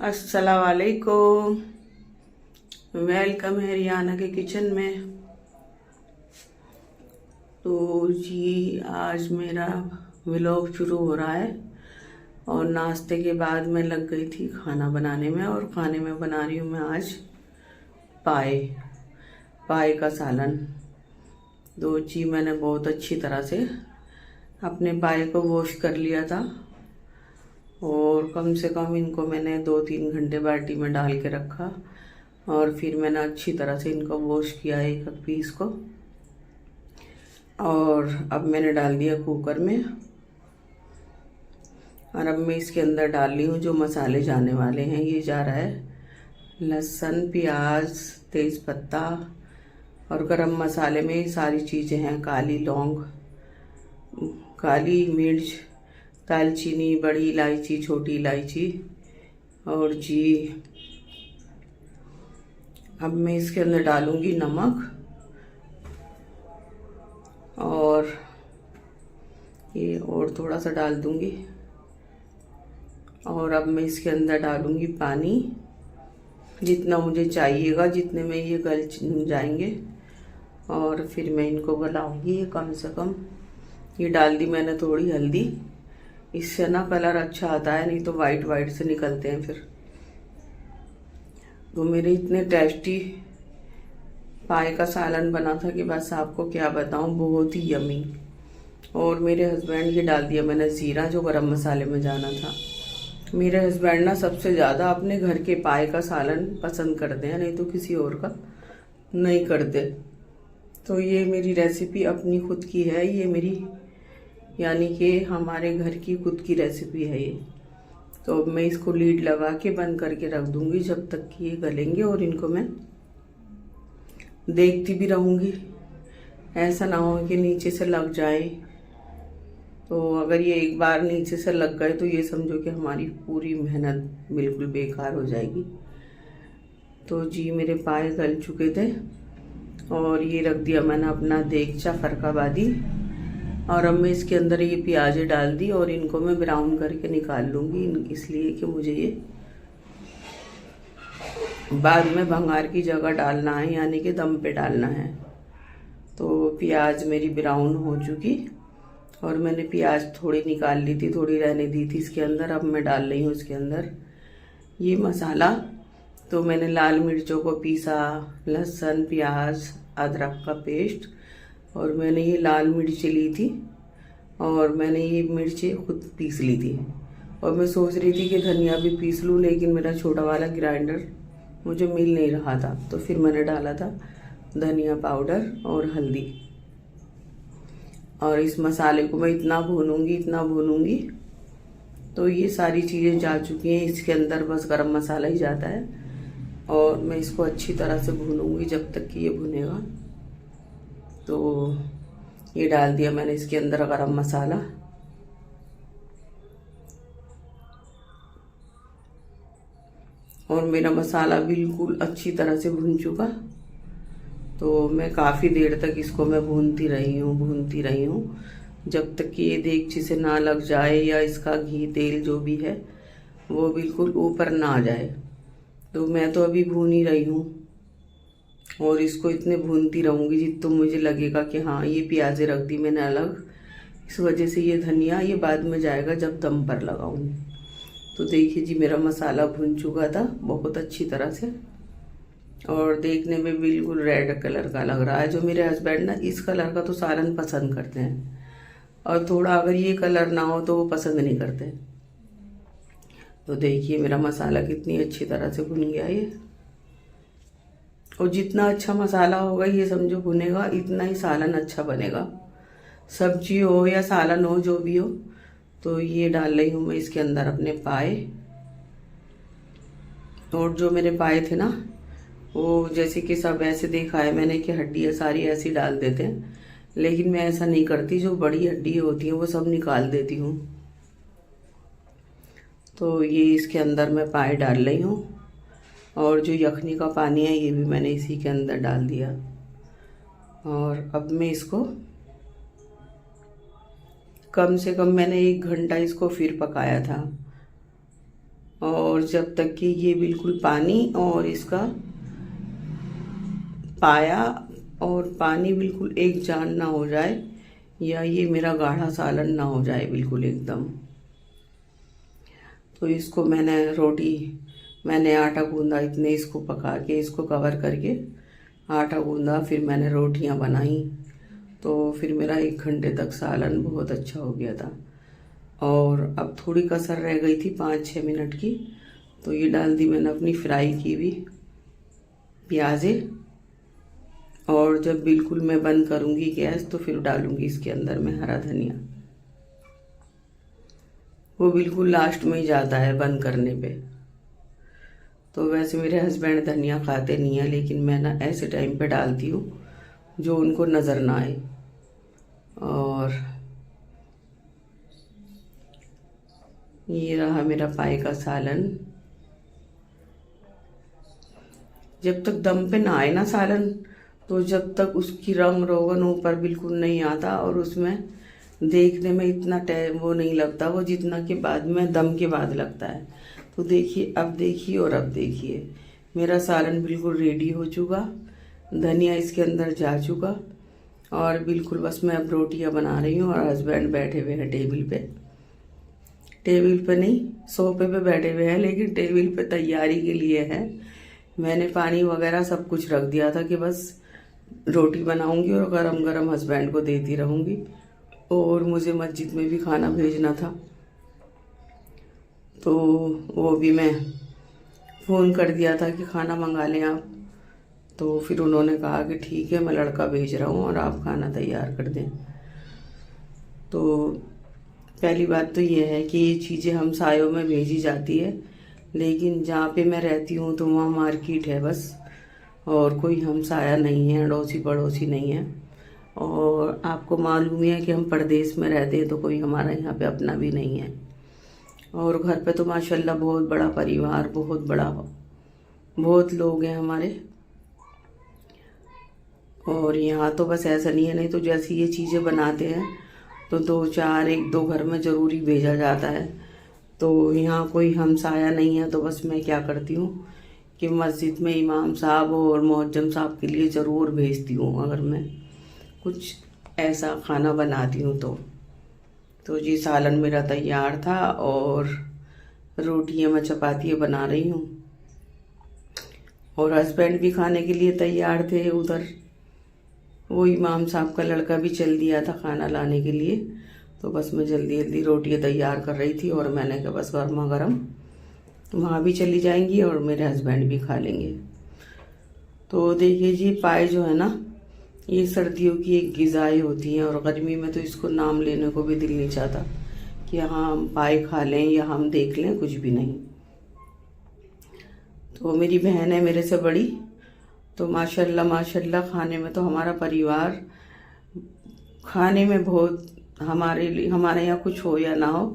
अस्सलाम वालेकुम। वेलकम है रियाना के किचन में। तो जी आज मेरा व्लॉग शुरू हो रहा है और नाश्ते के बाद मैं लग गई थी खाना बनाने में। और खाने में बना रही हूँ मैं आज पाए पाए का सालन। तो जी मैंने बहुत अच्छी तरह से अपने पाए को वॉश कर लिया था और कम से कम इनको मैंने 2-3 घंटे बाल्टी में डाल के रखा और फिर मैंने अच्छी तरह से इनको वॉश किया एक एक पीस को। और अब मैंने डाल दिया कुकर में और अब मैं इसके अंदर डाल रही हूँ जो मसाले जाने वाले हैं। ये जा रहा है लहसुन, प्याज, तेज पत्ता और गरम मसाले में ये सारी चीज़ें हैं। काली लौंग, काली मिर्च, दालचीनी, बड़ी इलायची, छोटी इलायची और जी अब मैं इसके अंदर डालूंगी नमक और ये और थोड़ा सा डाल दूंगी। और अब मैं इसके अंदर डालूंगी पानी जितना मुझे चाहिएगा, जितने में ये गल जाएंगे। और फिर मैं इनको गलाऊंगी। ये कम से कम ये डाल दी मैंने थोड़ी हल्दी, इससे ना कलर अच्छा आता है, नहीं तो वाइट वाइट से निकलते हैं फिर। तो मेरे इतने टेस्टी पाए का सालन बना था कि बस आपको क्या बताऊं, बहुत ही यमी। और मेरे हस्बैंड, ये डाल दिया मैंने ज़ीरा जो गरम मसाले में जाना था। मेरे हस्बैंड ना सबसे ज़्यादा अपने घर के पाए का सालन पसंद करते हैं, नहीं तो किसी और का नहीं करते। तो ये मेरी रेसिपी अपनी खुद की है, ये मेरी यानी कि हमारे घर की खुद की रेसिपी है ये। तो अब मैं इसको लीड लगा के बंद करके रख दूंगी जब तक कि ये गलेंगे और इनको मैं देखती भी रहूंगी। ऐसा ना हो कि नीचे से लग जाए। तो अगर ये एक बार नीचे से लग गए तो ये समझो कि हमारी पूरी मेहनत बिल्कुल बेकार हो जाएगी। तो जी मेरे पाए गल चुके थे और ये रख दिया मैंने अपना देगचा फरकाबादी। और अब मैं इसके अंदर ये प्याज़ें डाल दी और इनको मैं ब्राउन करके निकाल लूँगी, इसलिए कि मुझे ये बाद में भंगार की जगह डालना है, यानी कि दम पे डालना है। तो प्याज मेरी ब्राउन हो चुकी और मैंने प्याज थोड़ी निकाल ली थी, थोड़ी रहने दी थी इसके अंदर। अब मैं डाल रही हूँ इसके अंदर ये मसाला। तो मैंने लाल मिर्चों को पीसा, लहसुन, प्याज, अदरक का पेस्ट, और मैंने ये लाल मिर्ची ली थी और मैंने ये मिर्चें खुद पीस ली थी। और मैं सोच रही थी कि धनिया भी पीस लूँ, लेकिन मेरा छोटा वाला ग्राइंडर मुझे मिल नहीं रहा था। तो फिर मैंने डाला था धनिया पाउडर और हल्दी। और इस मसाले को मैं इतना भूनूंगी तो ये सारी चीज़ें जा चुकी हैं इसके अंदर, बस गरम मसाला ही जाता है। और मैं इसको अच्छी तरह से भूनूंगी जब तक कि ये भुनेगा। तो ये डाल दिया मैंने इसके अंदर गरम मसाला। और मेरा मसाला बिल्कुल अच्छी तरह से भुन चुका। तो मैं काफ़ी देर तक इसको मैं भूनती रही हूँ जब तक कि ये देगची से ना लग जाए या इसका घी तेल जो भी है वो बिल्कुल ऊपर ना आ जाए। तो मैं तो अभी भून ही रही हूँ और इसको इतने भूनती रहूँगी जितना मुझे लगेगा कि हाँ ये प्याज़ें रख दी मैंने अलग, इस वजह से ये धनिया ये बाद में जाएगा जब दम पर लगाऊंगी। तो देखिए जी मेरा मसाला भुन चुका था बहुत अच्छी तरह से और देखने में बिल्कुल रेड कलर का लग रहा है। जो मेरे हस्बैंड ना इस कलर का तो सालन पसंद करते हैं और थोड़ा अगर ये कलर ना हो तो वो पसंद नहीं करते। तो देखिए मेरा मसाला कितनी अच्छी तरह से भुन गया ये। और जितना अच्छा मसाला होगा ये समझो भुनेगा, इतना ही सालन अच्छा बनेगा। सब्जी हो या सालन हो जो भी हो। तो ये डाल रही हूँ मैं इसके अंदर अपने पाए। और जो मेरे पाए थे ना वो जैसे कि सब ऐसे देखा है मैंने कि हड्डियाँ सारी ऐसी डाल देते हैं, लेकिन मैं ऐसा नहीं करती। जो बड़ी हड्डी होती है वो सब निकाल देती हूँ। तो ये इसके अंदर मैं पाए डाल रही हूँ और जो यखनी का पानी है ये भी मैंने इसी के अंदर डाल दिया। और अब मैं इसको कम से कम मैंने 1 घंटा इसको फिर पकाया था और जब तक कि ये बिल्कुल पानी और इसका पाया और पानी बिल्कुल एक जान ना हो जाए, या ये मेरा गाढ़ा सालन ना हो जाए बिल्कुल एकदम। तो इसको मैंने आटा गूंदा, इतने इसको पका के इसको कवर करके आटा गूंदा, फिर मैंने रोटियां बनाई। तो फिर मेरा 1 घंटे तक सालन बहुत अच्छा हो गया था। और अब थोड़ी कसर रह गई थी 5-6 मिनट की, तो ये डाल दी मैंने अपनी फ्राई की हुई प्याज़ें। और जब बिल्कुल मैं बंद करूँगी गैस, तो फिर डालूँगी इसके अंदर में हरा धनिया। वो बिल्कुल लास्ट में ही जाता है बंद करने पे। तो वैसे मेरे हस्बैंड धनिया खाते नहीं है, लेकिन मैं ना ऐसे टाइम पे डालती हूँ जो उनको नज़र ना आए। और ये रहा मेरा पाए का सालन। जब तक दम पे ना आए ना सालन, तो जब तक उसकी रंग रोगन ऊपर बिल्कुल नहीं आता और उसमें देखने में इतना टाइम वो नहीं लगता, वो जितना के बाद में दम के बाद लगता है। तो देखिए, अब देखिए और अब देखिए, मेरा सालन बिल्कुल रेडी हो चुका, धनिया इसके अंदर जा चुका। और बिल्कुल बस मैं अब रोटियां बना रही हूँ और हस्बैंड बैठे हुए हैं टेबल पे नहीं, सोफे पे बैठे हुए हैं, लेकिन टेबल पे तैयारी के लिए है। मैंने पानी वगैरह सब कुछ रख दिया था कि बस रोटी बनाऊंगी और गरम गरम हस्बैंड को देती रहूंगी। और मुझे मस्जिद में भी खाना भेजना था, तो वो भी मैं फ़ोन कर दिया था कि खाना मंगा लें आप। तो फिर उन्होंने कहा कि ठीक है, मैं लड़का भेज रहा हूँ और आप खाना तैयार कर दें। तो पहली बात तो ये है कि ये चीज़ें हमसायों में भेजी जाती है, लेकिन जहाँ पे मैं रहती हूँ तो वहाँ मार्केट है बस, और कोई हमसाया नहीं है, अड़ोसी पड़ोसी नहीं है। और आपको मालूम ही है कि हम परदेश में रहते हैं, तो कोई हमारा यहाँ पे अपना भी नहीं है। और घर पे तो माशाल्लाह बहुत बड़ा परिवार, बहुत लोग हैं हमारे। और यहाँ तो बस ऐसा नहीं है, नहीं तो जैसी ये चीज़ें बनाते हैं तो 2-4 1-2 घर में ज़रूरी भेजा जाता है। तो यहाँ कोई हमसाया नहीं है, तो बस मैं क्या करती हूँ कि मस्जिद में इमाम साहब और मुअज्जिम साहब के लिए ज़रूर भेजती हूँ, अगर मैं कुछ ऐसा खाना बनाती हूँ तो जी सालन मेरा तैयार था और रोटियाँ मैं चपातियाँ बना रही हूँ। और हस्बैंड भी खाने के लिए तैयार थे उधर, वो इमाम साहब का लड़का भी चल दिया था खाना लाने के लिए। तो बस मैं जल्दी जल्दी रोटियाँ तैयार कर रही थी और मैंने कहा बस गर्मा गर्म वहाँ भी चली जाएंगी और मेरे हस्बैंड भी खा लेंगे। तो देखिए जी, पाए जो है ना, ये सर्दियों की एक ग़िज़ाएँ होती हैं, और गर्मी में तो इसको नाम लेने को भी दिल नहीं चाहता कि हाँ हम पाए खा लें या हम देख लें, कुछ भी नहीं। तो मेरी बहन है मेरे से बड़ी, तो माशाल्लाह माशाल्लाह खाने में तो हमारा परिवार खाने में बहुत, हमारे यहाँ कुछ हो या ना हो,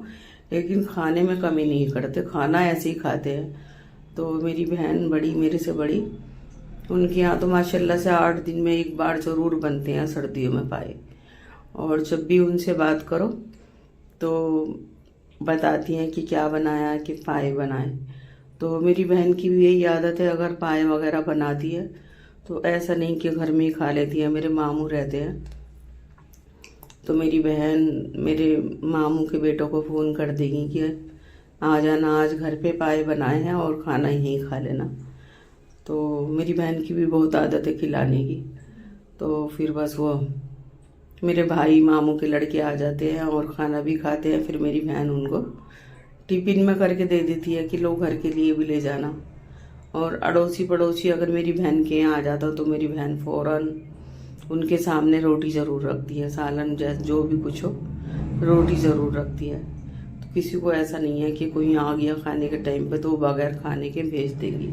लेकिन खाने में कमी नहीं करते, खाना ऐसे ही खाते हैं। तो मेरी बहन बड़ी, मेरे से बड़ी, उनके यहाँ तो माशाल्लाह से 8 दिन में एक बार ज़रूर बनते हैं सर्दियों में पाए। और जब भी उनसे बात करो तो बताती हैं कि क्या बनाया, कि पाए बनाए। तो मेरी बहन की भी यही आदत है, अगर पाए वगैरह बनाती है तो ऐसा नहीं कि घर में ही खा लेती है। मेरे मामू रहते हैं, तो मेरी बहन मेरे मामू के बेटों को फ़ोन कर देगी कि आ जाना, आज घर पे पाए बनाए हैं और खाना यहीं खा लेना। तो मेरी बहन की भी बहुत आदत है खिलाने की। तो फिर बस वो मेरे भाई मामू के लड़के आ जाते हैं और खाना भी खाते हैं, फिर मेरी बहन उनको टिफ़िन में करके दे देती है कि लो घर के लिए भी ले जाना। और अड़ोसी पड़ोसी अगर मेरी बहन के यहाँ आ जाता तो मेरी बहन फ़ौरन उनके सामने रोटी ज़रूर रखती है, सालन जैसे जो भी कुछ हो रोटी ज़रूर रखती है। तो किसी को ऐसा नहीं है कि कोई आ गया खाने के टाइम पे तो बगैर खाने के भेज देगी।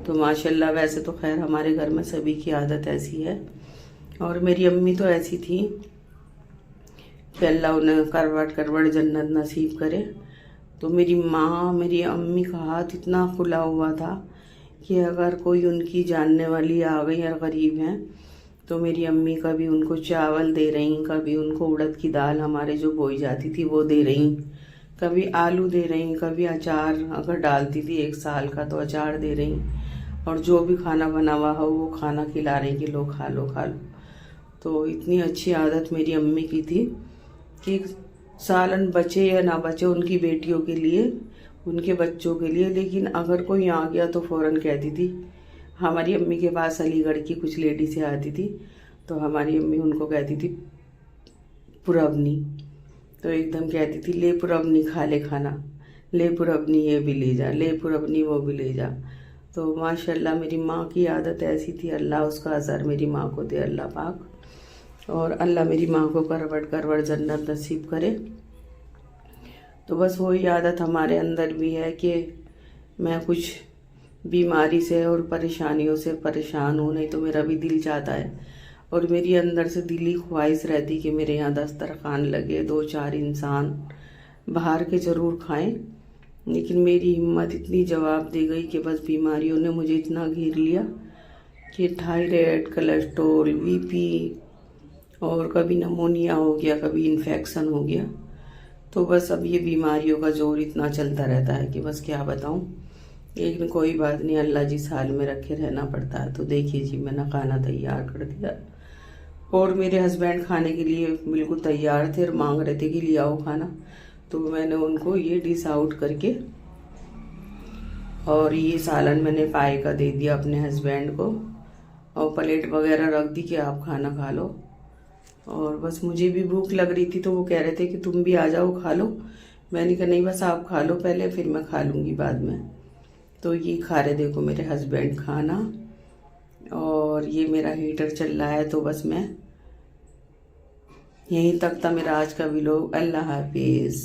तो माशाल्लाह वैसे तो खैर हमारे घर में सभी की आदत ऐसी है। और मेरी अम्मी तो ऐसी थी कि अल्लाह उन्हें करवट करवट जन्नत नसीब करे। तो मेरी माँ, मेरी अम्मी का हाथ इतना खुला हुआ था कि अगर कोई उनकी जानने वाली आ गई और गरीब हैं तो मेरी अम्मी कभी उनको चावल दे रही, कभी उनको उड़द की दाल हमारे जो बोई जाती थी वो दे रही, कभी आलू दे रही, कभी अचार अगर डालती थी 1 साल का तो अचार दे रही, और जो भी खाना बना हुआ हो वो खाना खिला रही कि लो खा लो खा लो। तो इतनी अच्छी आदत मेरी अम्मी की थी कि सालन बचे या ना बचे उनकी बेटियों के लिए, उनके बच्चों के लिए, लेकिन अगर कोई आ गया तो फ़ौरन कहती थी। हमारी अम्मी के पास अलीगढ़ की कुछ लेडीज़ें आती थी तो हमारी अम्मी उनको कहती थी पुरवनी, तो एकदम कहती थी ले पुरवनी खा ले खाना, ले पुरवनी ये भी ले जा, ले पुरवनी वो भी ले जा। तो माशाल्लाह मेरी माँ की आदत ऐसी थी, अल्लाह उसका असर मेरी माँ को दे अल्लाह पाक, और अल्लाह मेरी माँ को करवड़ जन्नत नसीब करे। तो बस वही आदत हमारे अंदर भी है कि मैं कुछ बीमारी से और परेशानियों से परेशान हूँ, नहीं तो मेरा भी दिल चाहता है और मेरी अंदर से दिली ख्वाहिश रहती कि मेरे यहाँ दस्तरखान लगे, 2-4 इंसान बाहर के ज़रूर खाएं, लेकिन मेरी हिम्मत इतनी जवाब दे गई कि बस बीमारियों ने मुझे इतना घेर लिया कि थायराइड, कोलेस्ट्रॉल, बीपी, और कभी नमोनिया हो गया, कभी इन्फेक्शन हो गया। तो बस अब ये बीमारियों का जोर इतना चलता रहता है कि बस क्या बताऊं। लेकिन कोई बात नहीं, अल्लाह जिस हाल में रखे रहना पड़ता है। तो देखिए जी, मैंने खाना तैयार कर दिया और मेरे हस्बैंड खाने के लिए बिल्कुल तैयार थे और मांग रहे थे कि ले आओ खाना। तो मैंने उनको ये डिश आउट करके और ये सालन मैंने पाए का दे दिया अपने हस्बैंड को और प्लेट वगैरह रख दी कि आप खाना खा लो। और बस मुझे भी भूख लग रही थी तो वो कह रहे थे कि तुम भी आ जाओ खा लो। मैंने कहा नहीं, बस आप खा लो पहले, फिर मैं खा लूँगी बाद में। तो ये खा रहे देखो मेरे हस्बैंड खाना, और ये मेरा हीटर चल रहा है। तो बस मैं यहीं तक था मेरा आज का व्लॉग। अल्लाह हाफिज़।